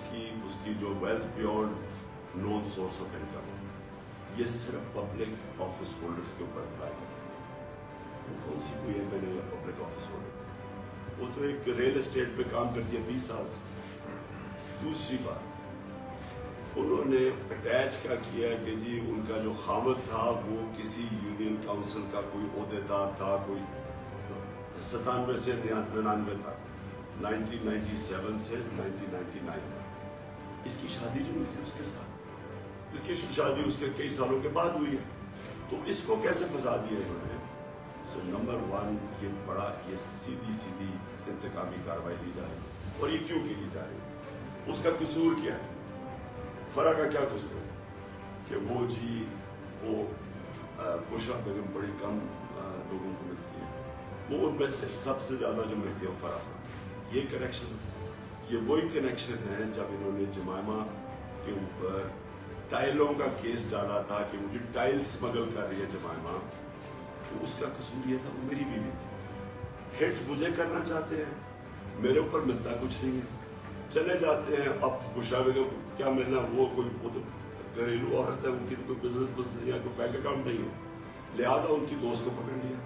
Speaker 1: کی جو wealth beyond known source of income, یہ صرف پبلک آفس ہولڈرز کے اوپر اپلائی کرتا ہے. وہ کون سی کوئی ایم ایل اے یا پبلک آفس ہولڈر؟ وہ تو ایک ریل اسٹیٹ پہ کام کرتی ہے 20 سال سے. دوسری بات، انہوں نے اٹیچ کیا کہ جی ان کا جو خامد تھا وہ کسی یونین کاؤنسل کا کوئی عہدیدار تھا، کوئی 97 سے 99 تھا، 1997 سے 1999 تک. اس کی شادی جو ہوئی تھی اس کے ساتھ، اس کی شادی اس کے کئی سالوں کے بعد ہوئی ہے. تو اس کو کیسے پھنسا دیا انہوں نے؟ سو نمبر 1، یہ سیدھی انتقامی کارروائی لی جا رہی ہے. اور یہ کیوں کی جا رہی ہے؟ اس کا قصور کیا ہے؟ فرح کا کیا قصور ہے کہ وہ بشرا بیگم بڑی کم لوگوں کو ملتی ہے، وہ ان میں سے سب سے زیادہ جو ملتی ہے وہ فرح خان. یہ کنیکشن، یہ وہی کنیکشن ہے جب انہوں نے جمائمہ کے اوپر ٹائلوں کا کیس ڈالا تھا کہ مجھے ٹائل اسمگل کر رہی ہے جمائمہ. تو اس کا قصور یہ تھا وہ میری بیوی تھی. ہٹ مجھے کرنا چاہتے ہیں، میرے اوپر ملتا کچھ نہیں ہے، چلے جاتے ہیں. اب بشرا بیگم کیا ملنا، وہ تو گھریلو عورت ہے، ان کی تو کوئی بزنس نہیں ہے، کوئی بینک اکاؤنٹ نہیں ہے، لہٰذا ان کی دوست کو پکڑ لیا.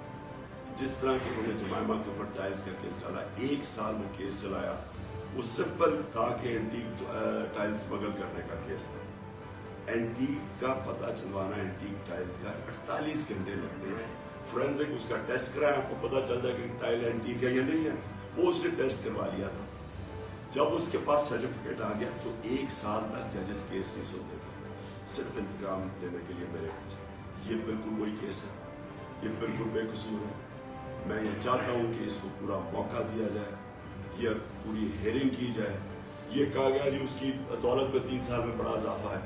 Speaker 1: جس طرح کہ انہوں نے جمائمہ کے اوپر ٹائلز کا کیس ڈالا، 1 سال وہ کیس چلایا. وہ سمپل تھا کہ اینٹیک ٹائلز اسمگل کرنے کا کیس تھا. اینٹیک کا پتہ چلوانا، اینٹیک ٹائلز کا 48 گھنٹے لگتے ہیں. فورینزک اس کا ٹیسٹ کرایا، آپ کو پتہ چل جائے کہ ٹائل اینٹیک ہے یا نہیں ہے. وہ اس نے ٹیسٹ کروا لیا تھا. جب اس کے پاس سرٹیفکیٹ آ گیا تو 1 سال تک ججز کیس نہیں سنتے تھے، صرف انتقام لینے کے لیے میرے پیچھے. یہ بالکل وہی کیس ہے، یہ بالکل بے قصور ہے. میں یہ چاہتا ہوں کہ اس کو پورا موقع دیا جائے، یہ پوری ہیئرنگ کی جائے. یہ کہا گیا جی اس کی دولت میں 3 سال میں بڑا اضافہ ہے.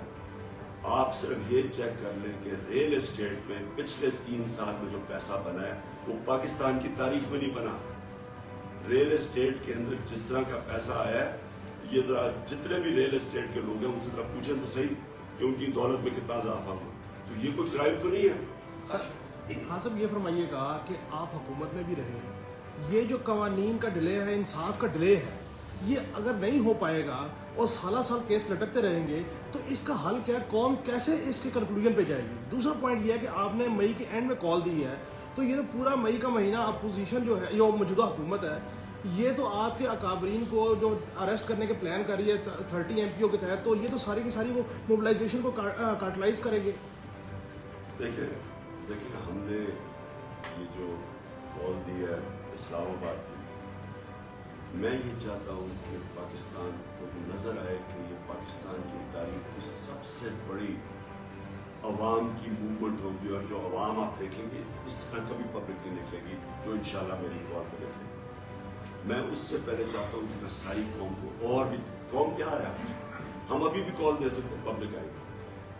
Speaker 1: آپ صرف یہ چیک کر لیں کہ ریل اسٹیٹ میں پچھلے 3 سال میں جو پیسہ بنا ہے وہ پاکستان کی تاریخ میں نہیں بنا. ریل اسٹیٹ کے اندر جس طرح کا پیسہ آیا ہے، یہ ذرا جتنے بھی ریل اسٹیٹ کے لوگ ہیں ان سے ذرا پوچھیں تو صحیح کہ ان کی دولت میں کتنا اضافہ ہوا. تو یہ کوئی کرائم تو نہیں ہے.
Speaker 4: ہاں صاحب، یہ فرمائیے گا کہ آپ حکومت میں بھی رہے ہیں، یہ جو قوانین کا ڈیلے ہے، انصاف کا ڈیلے ہے، یہ اگر نہیں ہو پائے گا اور سالہ سال کیس لٹکتے رہیں گے تو اس کا حل کیا ہے؟ قوم کیسے اس کے کنکلوژن پہ جائے گی؟ دوسرا پوائنٹ یہ ہے کہ آپ نے مئی کے اینڈ میں کال دی ہے، تو یہ تو پورا مئی کا مہینہ اپوزیشن جو ہے، جو موجودہ حکومت ہے، یہ تو آپ کے اکابرین کو جو اریسٹ کرنے کے پلان کر رہی ہے 30 MPO کے تحت، تو یہ تو ساری کی ساری وہ موبلائزیشن کو کاٹلائز کریں گے.
Speaker 1: دیکھیں ہم نے یہ جو کال دی ہے اسلام آباد کی، میں یہ چاہتا ہوں کہ پاکستان کو نظر آئے کہ یہ پاکستان کی تاریخ کی سب سے بڑی عوام کی موومنٹ ہوگی، اور جو عوام آپ دیکھیں گے اس طرح کبھی پبلک نہیں نکلے گی جو انشاءاللہ میری کال پہ دیکھیں گے. میں اس سے پہلے چاہتا ہوں کہ میں ساری قوم کو، اور بھی قوم تیار ہے، ہم ابھی بھی کال دے سکتے ہیں، پبلک آئے گی،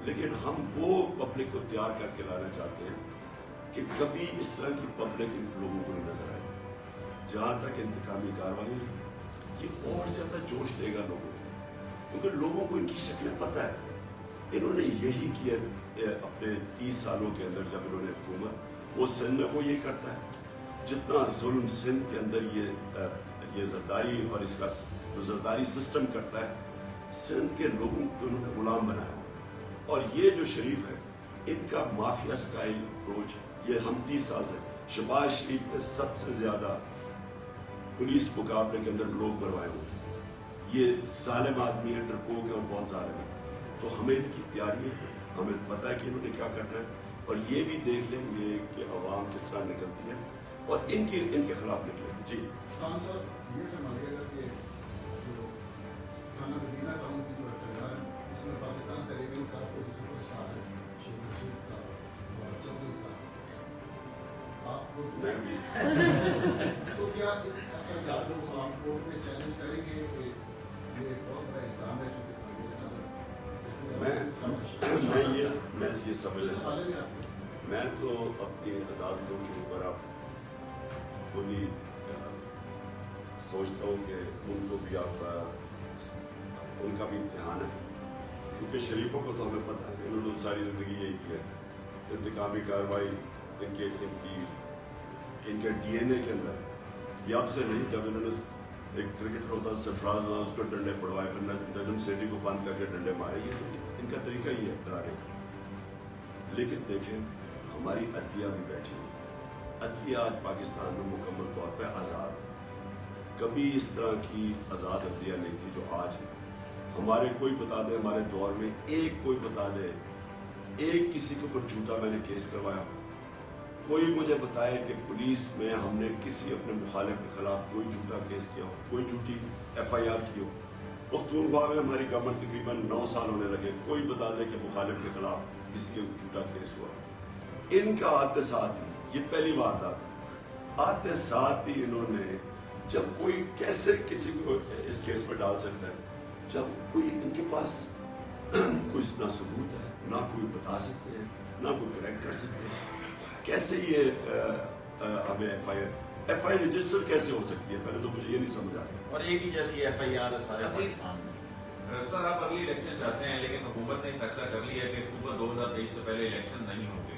Speaker 1: لیکن ہم وہ پبلک کو تیار کر کے لانا چاہتے ہیں کہ کبھی اس طرح کی پبلک ان لوگوں کو نہیں نظر آئے. جہاں تک انتقامی کارروائی ہے، یہ اور زیادہ جوش دے گا لوگوں کو، کیونکہ لوگوں کو ان کی شکلیں پتہ ہے. انہوں نے یہی کیا اپنے 30 سالوں کے اندر جب انہوں نے حکومت، وہ سندھ میں وہ یہ کرتا ہے. جتنا ظلم سندھ کے اندر یہ زرداری اور اس کا جو زرداری سسٹم کرتا ہے، سندھ کے لوگوں کو انہوں نے غلام بنایا. اور یہ جو شریف ہے، ان کا مافیا سٹائل اپروچ، یہ ہم 30 سال سے، شہباز شریف میں سب سے زیادہ پولیس مقابلے کے اندر لوگ مروائے ہوئے ہیں. یہ ظالم آدمی ہے، ڈرپوک ہے اور بہت ظالم ہے. تو ہمیں ان کی تیاری ہے، ہمیں پتہ ہے کہ انہوں نے کیا کرنا ہے، اور یہ بھی دیکھ لیں گے کہ عوام کس طرح نکلتی ہے اور ان کے خلاف نکلیں گے. جی
Speaker 5: خان صاحب، یہ فرمائیے گا کہ جو تھانہ مدینہ ٹاؤن کی جو اقتدار ہے، اس میں پاکستان تحریک انصاف کے جو سپر اسٹار ہیں، شیخ رشید صاحب اور چودھری صاحب، آپ खुद
Speaker 1: मैं भी
Speaker 5: तो क्या इस FIR को आप कोर्ट में चैलेंज करेंगे कि ये बहुत बड़ा एग्जाम है जो कि ये सारा
Speaker 1: मैं ये समझ
Speaker 5: सवाल है आपको
Speaker 1: मैं तो अपनी अदालतों के ऊपर अब खुद ही सोचता हूँ कि उनको भी आप उनका भी इम्तिहान है, क्योंकि शरीफों को तो हमें पता है इन्होंने तो सारी ज़िंदगी यही किया, इंतकामी कार्रवाई इनके DNA के अंदर, ये अब से नहीं, जब इन्होंने एक क्रिकेटर होता है सरफराज, उसको डंडे पड़वाए, फिर नजम सेठी को बंद करके डंडे मारे, ये तो इनका तरीका ही है डराने का। लेकिन देखें हमारी अदलिया भी बैठी है, अदलिया आज पाकिस्तान में मुकम्मल तौर पर आज़ाद है, कभी इस तरह की आज़ाद अदलिया नहीं थी जो आज है। हमारे कोई बता दे, हमारे दौर में एक कोई बता दे, एक किसी के ऊपर झूठा मैंने केस करवाया, कोई मुझे बताए कि पुलिस में हमने किसी अपने मुखालिफ के खिलाफ कोई झूठा केस किया हो, कोई झूठी FIR की हो। पख्तूनख्वा में हमारी गवर्नमेंट तकरीबन 9 साल होने लगे, कोई बता दे कि मुखालिफ के खिलाफ किसी के झूठा केस हुआ। इनका आते साथ ही, ये पहली वारदात है, आते साथ ही इन्होंने, जब कोई कैसे किसी को इस केस पर डाल सकता है जब कोई इनके पास कोई ना सबूत है, ना कोई बता सकते हैं, ना कोई करेक्ट कर सकते हैं, कैसे ये हमें FIR रजिस्टर कैसे हो सकती है, पहले तो मुझे ये नहीं समझ आ रहा।
Speaker 3: और एक ही जैसी FIR है सारे पाकिस्तान में।
Speaker 6: सर आप अगली इलेक्शन चाहते हैं, लेकिन हुकूमत ने फैसला कर लिया कि अक्टूबर 2023 से पहले इलेक्शन नहीं होंगे।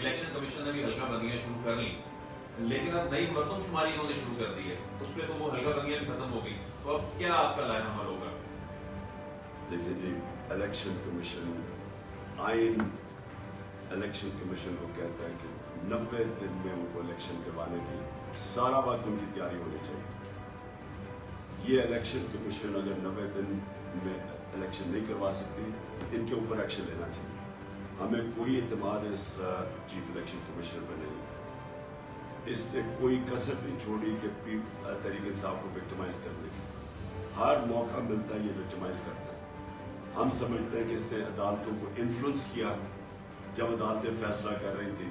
Speaker 6: इलेक्शन कमीशन ने भी हल्का बंदियां शुरू कर ली, लेकिन अब नई मरदमशुमारी उन्होंने शुरू कर दी है, उस पर तो वो हल्का बंदियां भी खत्म हो गई, तो अब क्या आपका लाया अमल होगा?
Speaker 1: देखिए जी, इलेक्शन कमीशन आइन इलेक्शन कमीशन को कहता है कि 90 दिन में उनको इलेक्शन करवाने की सारा वक्त उनकी तैयारी होनी चाहिए। ये इलेक्शन कमीशन अगर 90 दिन में इलेक्शन नहीं करवा सकती, इनके ऊपर एक्शन लेना चाहिए। हमें कोई एतमाद इस चीफ इलेक्शन कमीशन पर नहीं, इसने कोई कसर नहीं छोड़ी कि तहरीक इंसाफ को विक्टिमाइज करने की, हर मौका मिलता है ये विक्टिमाइज करता है। हम समझते हैं कि इसने अदालतों को इन्फ्लुएंस किया, जब अदालतें फैसला कर रही थी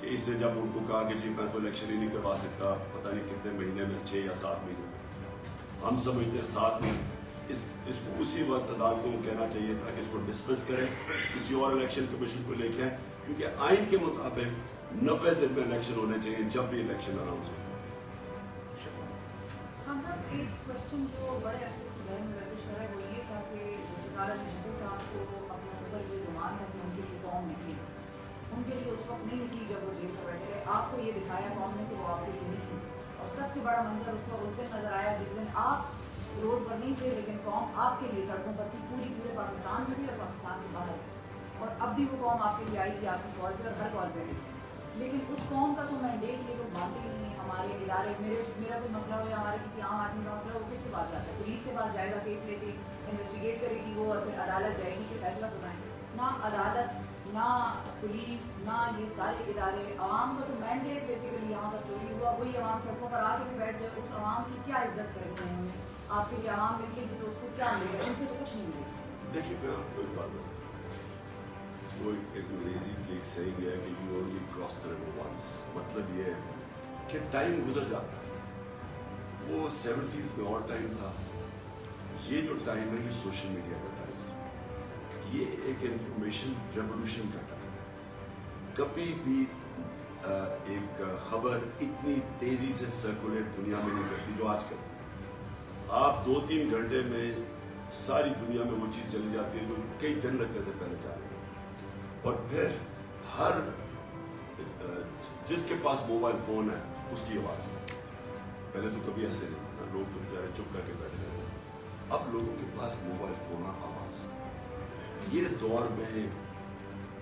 Speaker 1: कि इसने जब उनको कहा कि जी मैं तो इलेक्शन ही नहीं करवा सकता, पता नहीं कितने महीने में, 6 या 7 महीने, हम समझते हैं 7 महीने, इसको उसी वक्त अदालतों को कहना चाहिए था कि इसको डिसमिस करें, किसी और इलेक्शन कमीशन को लेके आए, क्योंकि आइन के मुताबिक 90 दिन में इलेक्शन होने चाहिए जब भी इलेक्शन अनाउंस हो।
Speaker 7: हाँ साहब, एक क्वेश्चन जो बड़े अरसे से जहन में गर्दिश कर रहा है वो ये था कि जुल्फ़िकार अली भुट्टो साहब को अपने ऊपर ये गुमान है कि उनके लिए कौम निकली, उनके लिए उस वक्त नहीं निकली जब वो जेल में बैठे थे। आपको ये दिखाया कौम ने कि वो आपके लिए निकली, और सबसे बड़ा मंजर उसका उस दिन नजर आया जिस दिन आप रोड पर नहीं थे, लेकिन कौम आपके लिए सड़कों पर थी, पूरे पाकिस्तान में भी और पाकिस्तान से बाहर, और अब भी वो कौम आपके लिए आई थी, आपकी कॉल पर और हर कॉल पर आई। लेकिन उस कौम का तो मैंडेट ये लोग मानते ही नहीं। हमारे इदारे, मेरा कोई मसला हो या हमारे किसी आम आदमी का मसला हो, किसके पास जाता है? पुलिस के पास जाएगा, केस लेके इन्वेस्टिगेट करेगी वो, और फिर अदालत जाएगी कि फैसला सुनाएंगे। ना अदालत, ना पुलिस, ना ये सारे इदारे, आवाम का तो मैंडेट बेसिकली यहाँ पर चोरी हुआ, वही आवाम सड़कों पर आके भी बैठ जाए, उस आवाम की क्या इज्जत करेंगे उन्होंने? आपके लिए आवाम मिलेगी तो उसको क्या मिलेगा? इनसे तो कुछ नहीं मिलेगा।
Speaker 1: देखिए मैं आपको एक बात बताऊं, वो एक अंग्रेजी की एक सही है कि you only cross the river once, मतलब ये है कि टाइम गुजर जाता है। वो 70s में और टाइम था, ये जो टाइम है ये सोशल मीडिया का टाइम है, ये एक इंफॉर्मेशन रेवोल्यूशन का टाइम है। कभी भी एक खबर इतनी तेजी से सर्कुलेट दुनिया में नहीं करती जो आज करती है। आप 2-3 घंटे में सारी दुनिया में वो चीज़ चली जाती है जो कई दिन लगते थे पहले जाने में। और फिर हर जिसके पास मोबाइल फोन है उसकी आवाज़ है। पहले तो कभी ऐसे नहीं था, लोग तो बेचारे चुप करके बैठे थे, अब लोगों के पास मोबाइल फोन और आवाज़ है। ये दौर में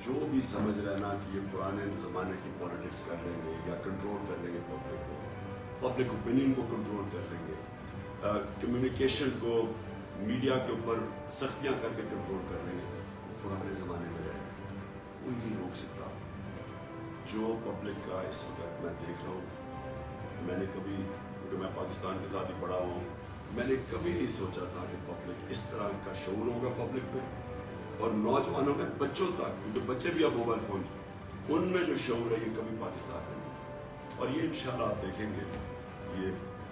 Speaker 1: जो भी समझ रहे ना कि ये पुराने ज़माने की पॉलिटिक्स कर लेंगे या कंट्रोल कर लेंगे पब्लिक को, पब्लिक ओपिनियन को कंट्रोल कर लेंगे, कम्युनिकेशन को मीडिया के ऊपर सख्तियाँ करके कंट्रोल कर लेंगे, वो पुराने ज़माने में रहे, कोई नहीं रोक सकता। जो पब्लिक का इस वक्त मैं देख रहा हूँ, मैंने कभी, क्योंकि मैं पाकिस्तान के साथ ही पढ़ा हूँ, मैंने कभी नहीं सोचा था कि पब्लिक इस तरह का शऊर होगा पब्लिक में, और नौजवानों में, बच्चों तक, क्योंकि बच्चे भी अब मोबाइल फोन, उनमें जो शऊर है ये कभी पाकिस्तान में नहीं। और ये इंशाल्लाह आप देखेंगे ये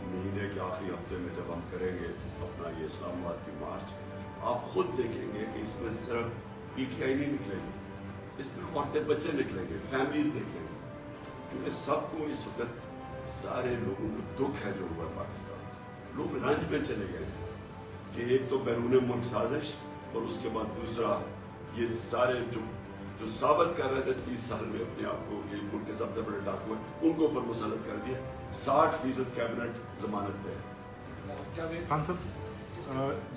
Speaker 1: महीने के आखिरी हफ्ते में जब हम करेंगे अपना ये इस्लामाबाद की मार्च, आप खुद देखेंगे कि इसमें सिर्फ PTI नहीं निकलेंगे, इसमें औरतें बच्चे निकलेंगे, फैमिलीज निकलेंगे, क्योंकि सबको इस वक्त सारे लोगों को दुख है जो हुआ पाकिस्तान से। लोग रंज में चले गए कि एक तो बैरून मुल्क साजिश और उसके बाद दूसरा ये सारे जो साबित कर रहे थे 30 साल में अपने आप को कि मुल्क के सबसे बड़े डाकू हैं, उनको ऊपर मुसल्लत कर दिया। 60% कैबिनेट जमानत पे है।
Speaker 8: खान साहब,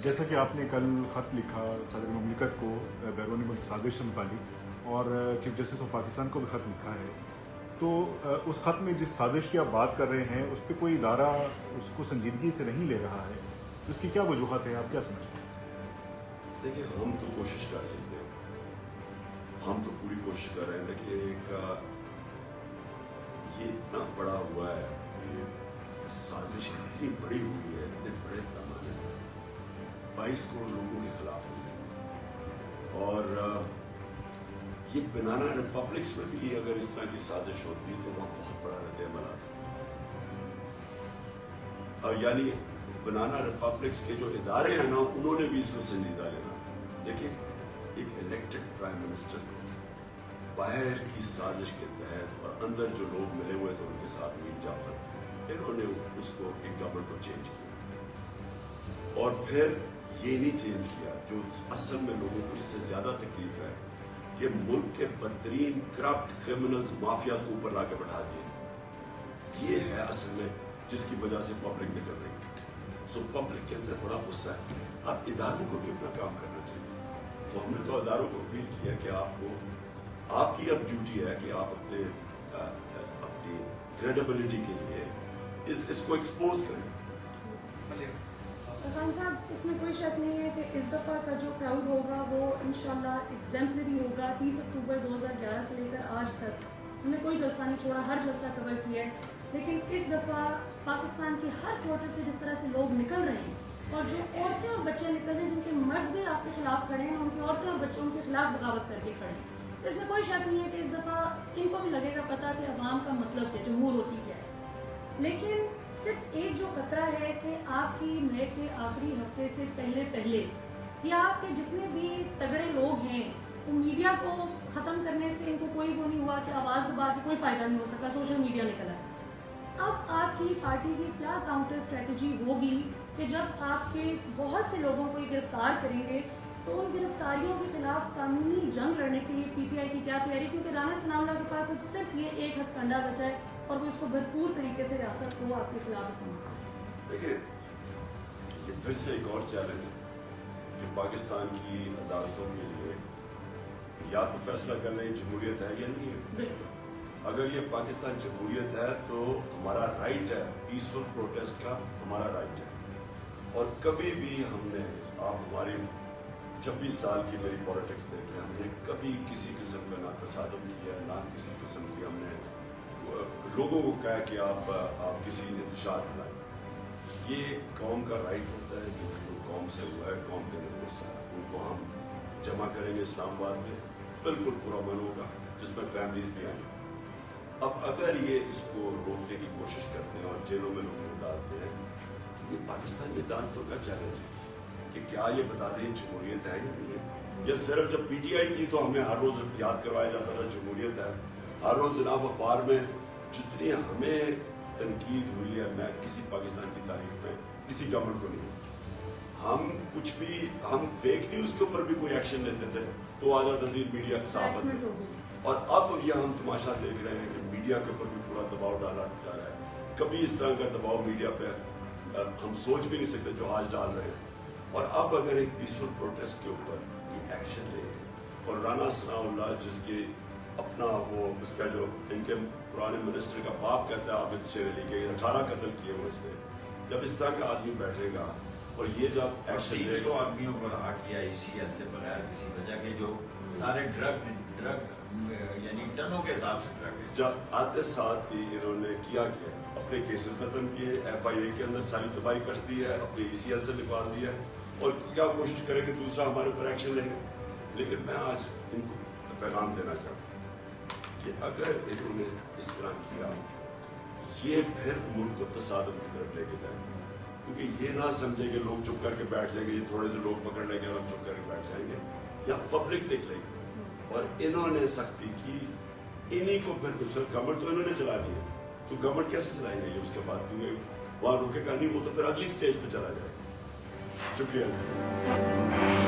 Speaker 8: जैसा कि आपने कल ख़त लिखा सदर मुमलिकत को बैरून मुल्क साजिश से मुतालिक और चीफ जस्टिस ऑफ पाकिस्तान को भी ख़त लिखा है, तो उस ख़त में जिस साजिश की आप बात कर रहे हैं उस पर कोई इदारा उसको संजीदगी से नहीं ले रहा है, तो इसकी क्या वजूहत है, आप क्या समझते हैं?
Speaker 1: देखिए, हम तो कोशिश कर सकते हैं, हम तो पूरी कोशिश कर रहे हैं। देखिए, ये इतना बड़ा हुआ है, ये साजिश इतनी बड़ी हुई है, इतने बड़े पैमाने पर 22 करोड़ लोगों के खिलाफ हुई है। और ये बनाना रिपब्लिक्स में भी अगर इस तरह की साजिश होती तो वहाँ बहुत बड़ा रद्द-ए-अमल आता। और यानी बनाना रिपब्लिक्स के जो इदारे हैं ना, उन्होंने भी इसको संजीदा लेना। देखिए, एक इलेक्टेड प्राइम मिनिस्टर बाहर की साजिश के तहत और अंदर जो लोग मिले हुए थे उनके साथ मीर जाफर, इन्होंने उसको एक गवर्नमेंट को चेंज किया। और फिर ये नहीं चेंज किया जो असल में लोगों को इससे ज्यादा तकलीफ है कि मुल्क के बदतरीन करप्ट क्रिमिनल्स माफिया को ऊपर लाके बैठा दिए। ये है असल में जिसकी वजह से पब्लिक निकल रही है। सो पब्लिक के अंदर बड़ा गुस्सा है। अब इदारों को भी अपना काम करना चाहिए। तो हमने तो इदारों को अपील किया कि आपकी अब ड्यूटी है कि आप अपनी क्रेडिबिलिटी के लिए इसको एक्सपोज करें।
Speaker 9: खान साहब, इसमें कोई शक नहीं है कि इस दफ़ा का जो क्राउड होगा वो इंशाल्लाह एग्जाम्पलरी होगा। 30 अक्टूबर 2011 से लेकर आज तक हमने कोई जलसा नहीं छोड़ा, हर जलसा कवर किया है। लेकिन इस दफ़ा पाकिस्तान के हर क्वार्टर से जिस तरह से लोग निकल रहे हैं और जो औरतें और बच्चे निकल रहे हैं, जिनके मर्द भी आपके खिलाफ खड़े हैं, उनकी औरतें और बच्चे उनके खिलाफ बगावत करके खड़े हैं, तो इसमें कोई शक नहीं है कि इस दफ़ा इनको भी लगेगा पता कि अवाम का मतलब क्या, जमहूर होती क्या है। लेकिन सिर्फ एक जो खतरा है कि आपकी मई के आखिरी हफ्ते से पहले या आपके जितने भी तगड़े लोग हैं, तो मीडिया को ख़त्म करने से इनको कोई वो नहीं हुआ कि आवाज़ दबा के कोई फ़ायदा नहीं हो सका, सोशल मीडिया निकला। अब आपकी पार्टी की क्या काउंटर स्ट्रेटजी होगी कि जब आपके बहुत से लोगों को गिरफ्तार करेंगे तो उन गिरफ्तारियों के खिलाफ कानूनी जंग लड़ने के लिए PTI की क्या तैयारी? क्योंकि राना सनाउल्लाह के पास अब सिर्फ ये एक हथकंडा बचा है और वो इसको भरपूर तरीके से रियासत को आपके खिलाफ इस्तेमाल।
Speaker 1: देखिए, ये फिर से एक और चैलेंज है कि पाकिस्तान की अदालतों के लिए या तो फैसला करने की जमहूरियत है या नहीं है। अगर ये पाकिस्तान जमहूरियत है तो हमारा राइट है, पीसफुल प्रोटेस्ट का हमारा राइट है। और कभी भी हमने, आप हमारी 26 साल की मेरी पॉलिटिक्स देख रहे हैं, हमने कभी किसी किस्म का ना तसादम किया, ना किसी किस्म की हमने लोगों को कहा कि आप किसी इंतशार फैलाएं। ये कौम का राइट होता है कि जो कौम से हुआ है, कौम के अंदर गुस्सा है, उनको हम जमा करेंगे इस्लामाबाद में, बिल्कुल पुरअमन होगा, जिसमें फैमिलीज भी आएंगी। अब अगर ये इसको रोकने की कोशिश करते हैं और जेलों में लोगों को डालते हैं, तो ये पाकिस्तानी अदालतों का चैलेंज है कि क्या ये बता दें जमहूरियत है या नहीं है। या सिर्फ जब PTI थी तो हमें हर रोज याद करवाया जाता था जमहूरियत है। हर रोज जनाब अखबार में जितनी हमें तनकीद हुई है, मैं किसी पाकिस्तान की तारीख में किसी गवर्नमेंट को नहीं, हम कुछ भी, हम फेक न्यूज के ऊपर भी कोई एक्शन लेते थे तो आ जाता थी मीडिया साफ। और अब यह हम तमाशा देख रहे हैं कि मीडिया के ऊपर भी पूरा दबाव डाला जा रहा है। कभी इस तरह का दबाव मीडिया पे हम सोच भी नहीं सकते जो आज डाल रहे हैं। और अब अगर एक पीसफुल प्रोटेस्ट के ऊपर ये एक्शन लेंगे और राना सनाउल्लाह जिसके अपना वो उसका जो इनके पुराने मिनिस्टर का बाप कहता है आबिद शेर अली के 18 कत्ल किए हुए इसने, जब इस तरह का आदमी बैठेगा और ये जब एक्शन
Speaker 3: 300 आदमियों को रहा किया ECL से बगैर किसी वजह के, जो सारे ड्रग यानी टनों के हिसाब से ड्रग,
Speaker 1: जब आते साथ ही इन्होंने किया अपने केसेस खत्म किए, FIA के अंदर सारी तबाही कर दी है, अपने ECL से निकाल दिया और क्या कोशिश करें कि दूसरा हमारे ऊपर एक्शन लेंगे। लेकिन मैं आज इनको पैगाम देना चाहता हूँ कि अगर इन्होंने इस तरह किया ये फिर मुल्क को तसादम की तरफ लेके जाएंगे, क्योंकि ये ना समझे कि लोग चुप करके बैठ जाएंगे, ये थोड़े से लोग पकड़ लेंगे और हम चुप करके बैठ जाएंगे, या पब्लिक निकलेगी। और इन्होंने सख्ती की, इन्हीं को फिर गवर्नमेंट तो इन्होंने चला दी है, तो गवर्नमेंट कैसे चलाएंगे ये उसके बाद, क्योंकि वहाँ रुकेगा नहीं, वो तो फिर अगली स्टेज पे चला जाएगा। शुक्रिया।